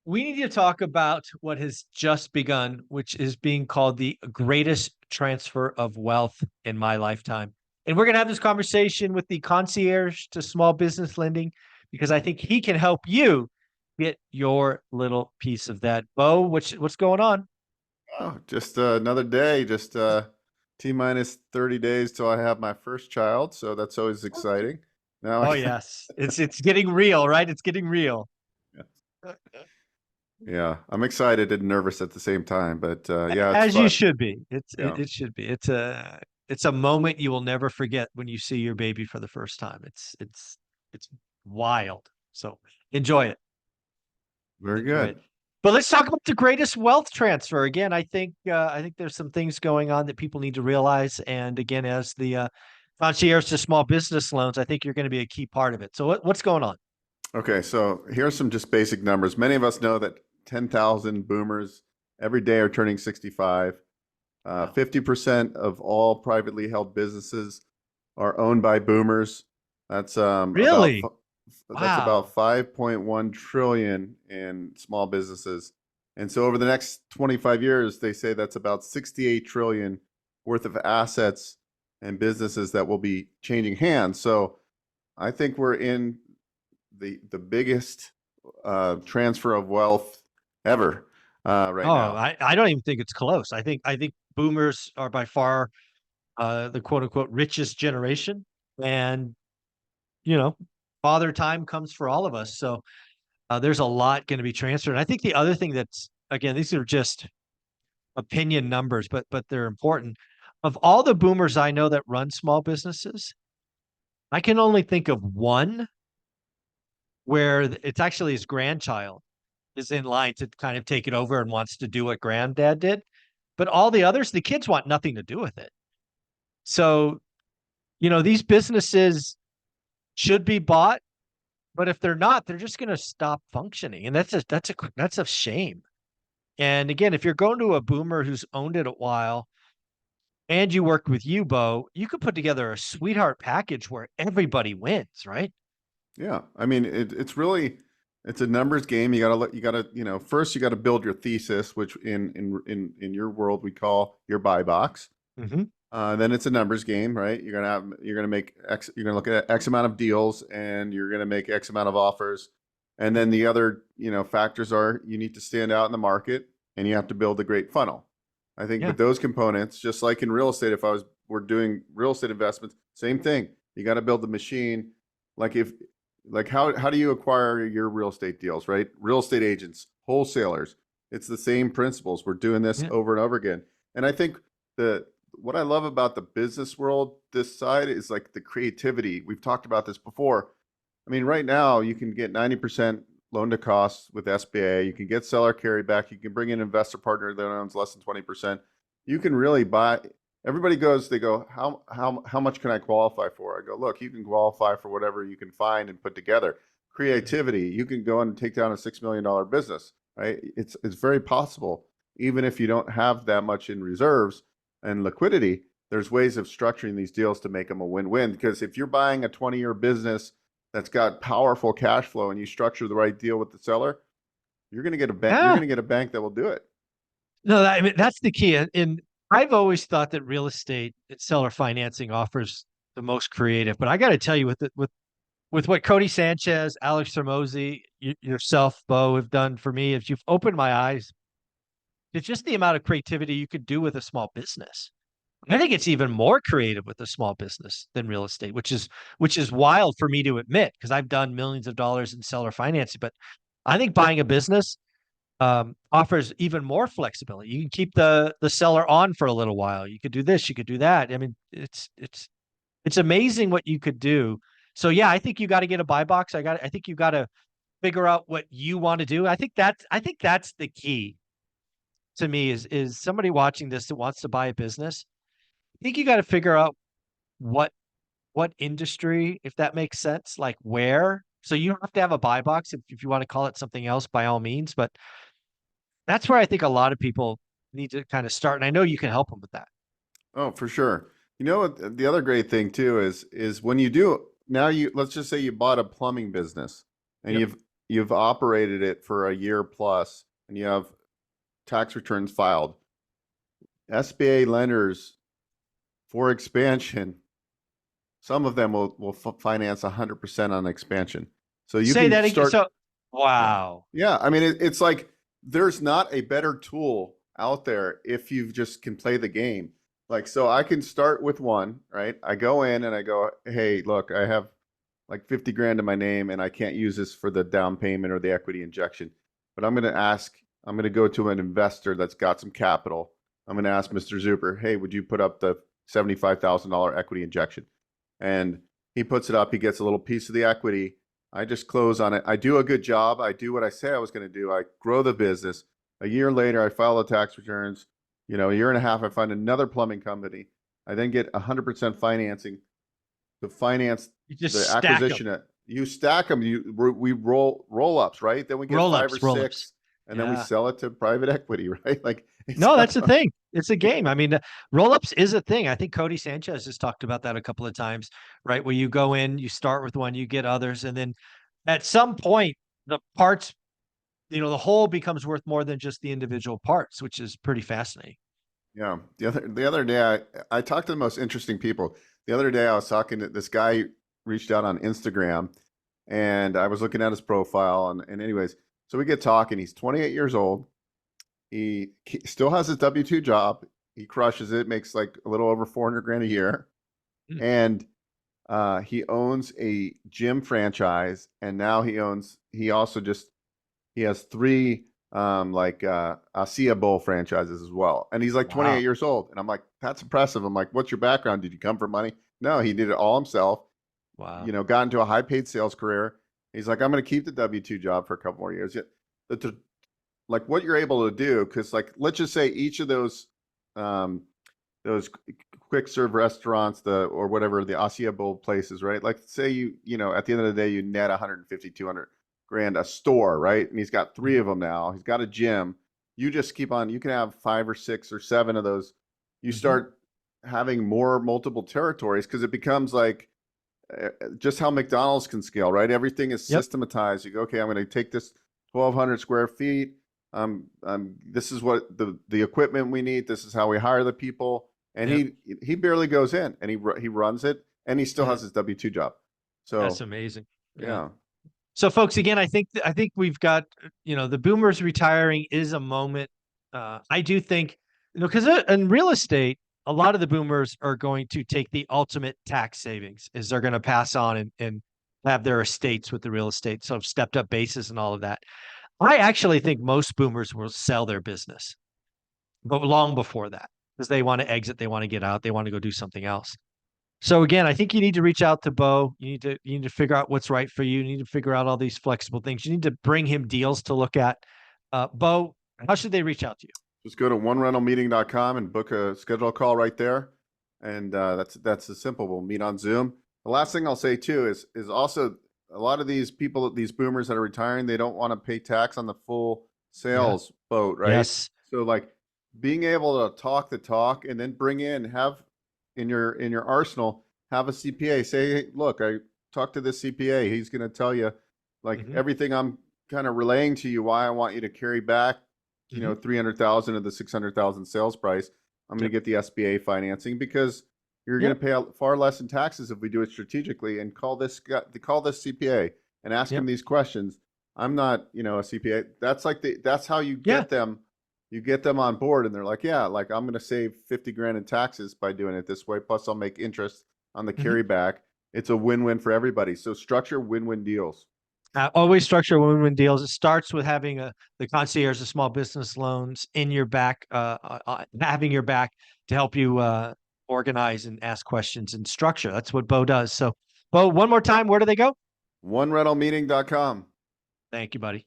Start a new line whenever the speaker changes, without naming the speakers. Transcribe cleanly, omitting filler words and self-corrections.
we need to talk about what has just begun, which is being called the greatest transfer of wealth in my lifetime. And we're going to have this conversation with the concierge to small business lending because I think he can help you get your little piece of that. Bo, what's going on?
Oh, just another day. Just T minus 30 days till I have my first child, so that's always exciting. Now
Oh
I
yes, it's getting real, right? It's getting real.
yeah, I'm excited and nervous at the same time, but yeah, it's
As you
fun.
should be. It's it,
Yeah.
it should be. It's a moment you will never forget when you see your baby for the first time. It's wild. So enjoy it.
Very
Enjoy it.
good.
But let's talk about the greatest wealth transfer. Again, I think there's some things going on that people need to realize. And again, as the concierge to small business loans, I think you're going to be a key part of it. So what's going on?
Okay, so here's some just basic numbers. Many of us know that 10,000 boomers every day are turning 65.
Wow.
50% of all privately held businesses are owned by boomers. That's
Really?
that's
Wow.
about 5.1 trillion in small businesses. And so over the next 25 years, they say that's about 68 trillion worth of assets and businesses that will be changing hands. So I think we're in the biggest transfer of wealth ever right
Oh,
now.
I don't even think it's close. I think boomers are by far the quote unquote richest generation. And, you know, father time comes for all of us. So there's a lot going to be transferred. And I think the other thing that's, again, these are just opinion numbers, but they're important. Of all the boomers I know that run small businesses, I can only think of one where it's actually his grandchild is in line to kind of take it over and wants to do what granddad did. But all the others, the kids want nothing to do with it. So, these businesses should be bought, but if they're not, they're just going to stop functioning. And that's a shame. And again, if you're going to a boomer who's owned it a while and you work with you, Bo, you could put together a sweetheart package where everybody wins, right?
Yeah, I mean it's really it's a numbers game. You gotta first you got to build your thesis, which in your world we call your buy box.
Hmm.
Then it's a numbers game, right? You're gonna look at X amount of deals and you're gonna make X amount of offers. And then the other, factors are you need to stand out in the market and you have to build a great funnel. I think
Yeah.
with those components, just like in real estate, if we're doing real estate investments, same thing. You got to build the machine. Like if like how do you acquire your real estate deals, right? Real estate agents, wholesalers. It's the same principles. We're doing this
Yeah.
over and over again. And I think the what I love about the business world this side is like the creativity. We've talked about this before. I mean, right now you can get 90% loan to cost with SBA. You can get seller carryback. You can bring in an investor partner that owns less than 20%. You can really buy. Everybody goes, they go, how much can I qualify for? I go, look, you can qualify for whatever you can find and put together. Creativity, you can go and take down a $6 million business, right? It's very possible, even if you don't have that much in reserves and liquidity. There's ways of structuring these deals to make them a win-win. Because if you're buying a 20-year business that's got powerful cash flow and you structure the right deal with the seller, you're going to get a bank. You're
Yeah.
going to get a bank that will do it.
No, I mean, that's the key. And I've always thought that real estate and seller financing offers the most creative. But I got to tell you, with what Cody Sanchez, Alex Hermosi, yourself, Bo, have done for me, if you've opened my eyes, it's just the amount of creativity you could do with a small business. I think it's even more creative with a small business than real estate, which is wild for me to admit because I've done millions of dollars in seller financing. But I think buying a business offers even more flexibility. You can keep the seller on for a little while. You could do this, you could do that. I mean, it's amazing what you could do. So yeah, I think you got to get a buy box. I think you got to figure out what you want to do. I think that's the key to me is somebody watching this that wants to buy a business. I think you got to figure out what what industry, if that makes sense, like where. So you don't have to have a buy box if you want to call it something else by all means, but that's where I think a lot of people need to kind of start. And I know you can help them with that.
Oh, for sure. You know what? The other great thing too is when you do now, you let's just say you bought a plumbing business and
Yep.
you've operated it for a year plus, and you have tax returns filed. SBA lenders for expansion, some of them will finance 100% on expansion. So you
Say
can
that again.
start.
So,
Yeah.
wow.
Yeah. I mean, it's like there's not a better tool out there if you just can play the game. Like, so I can start with one, right? I go in and I go, hey, look, I have like 50 grand in my name and I can't use this for the down payment or the equity injection. But I'm going to go to an investor that's got some capital. I'm going to ask Mr. Zuber, hey, would you put up the $75,000 equity injection? And he puts it up, he gets a little piece of the equity. I just close on it. I do a good job. I do what I say I was going to do. I grow the business. A year later, I file the tax returns. A year and a half, I find another plumbing company. I then get 100% financing to finance
You just
the
stack them.
acquisition. You stack them. We roll ups, right? Then we get five or
Roll ups.
six, and then we
Yeah.
sell it to private equity, right? Like it's
No, that's the thing. It's a game. I mean, roll ups is a thing. I think Cody Sanchez has talked about that a couple of times, right? Where you go in, you start with one, you get others, and then at some point, the parts, the whole becomes worth more than just the individual parts, which is pretty fascinating.
Yeah. The other day, I talked to the most interesting people. The other day, I was talking to this guy reached out on Instagram, and I was looking at his profile, and anyways, so we get talking. He's 28 years old. He still has his W-2 job. He crushes it, makes like a little over 400 grand a year,
Mm.
and he owns a gym franchise, and now he also just he has three like ASIA Bowl franchises as well. And he's like 28
Wow.
years old. And I'm like, that's impressive. I'm like, what's your background? Did you come for money? No, he did it all himself.
Wow.
Got into a high paid sales career. He's like, I'm going to keep the W-2 job for a couple more years. Yet, like what you're able to do, because like let's just say each of those quick serve restaurants, or whatever the ASIA Bowl places, right? Like say at the end of the day, you net 150, 200 grand a store, right? And he's got three of them now. He's got a gym. You just keep on. You can have 5 or 6 or 7 of those. You start having more multiple territories because it becomes like just how McDonald's can scale, right? Everything is
Yep.
systematized. You go, okay, I'm going to take this 1,200 square feet. This is what the equipment we need. This is how we hire the people. And
Yep.
he barely goes in, and he runs it, and he still
Yeah.
has his W-2 job.
That's
So
amazing. Yeah.
yeah.
So, folks, again, I think we've got, the boomers retiring is a moment. I do think, because in real estate, a lot of the boomers are going to take the ultimate tax savings, is they're going to pass on and have their estates with the real estate, so stepped up basis and all of that. I actually think most boomers will sell their business, but long before that, because they want to exit, they want to get out, they want to go do something else. So again, I think you need to reach out to Bo. You need to figure out what's right for you. You need to figure out all these flexible things. You need to bring him deals to look at. Bo, how should they reach out to you?
Just go to onerentalmeeting.com and book a schedule call right there. And that's as simple. We'll meet on Zoom. The last thing I'll say too is also a lot of these people, these boomers that are retiring, they don't want to pay tax on the full
Yeah.
sales boat, right?
Yes.
So like being able to talk the talk and then bring have in your arsenal, have a CPA. Say, hey, look, I talked to this CPA. He's going to tell you like
Hmm.
everything I'm kind of relaying to you why I want you to carry back,
Hmm.
300,000 of the 600,000 sales price. I'm going
Yep.
to get the SBA financing because you're going
Yep.
to pay far less in taxes if we do it strategically. And call this CPA and ask him
Yep.
these questions. I'm not, a CPA. That's how you
Yeah.
get them. You get them on board, and they're like, yeah, like I'm going to save 50 grand in taxes by doing it this way. Plus, I'll make interest on the
Hmm.
carryback. It's a win-win for everybody. So structure win-win deals.
Always structure win-win deals. It starts with having the concierge of small business loans in your back, having your back to help you organize and ask questions and structure. That's what Bo does. So, Bo, one more time, where do they go?
OneRentalMeeting.com.
Thank you, buddy.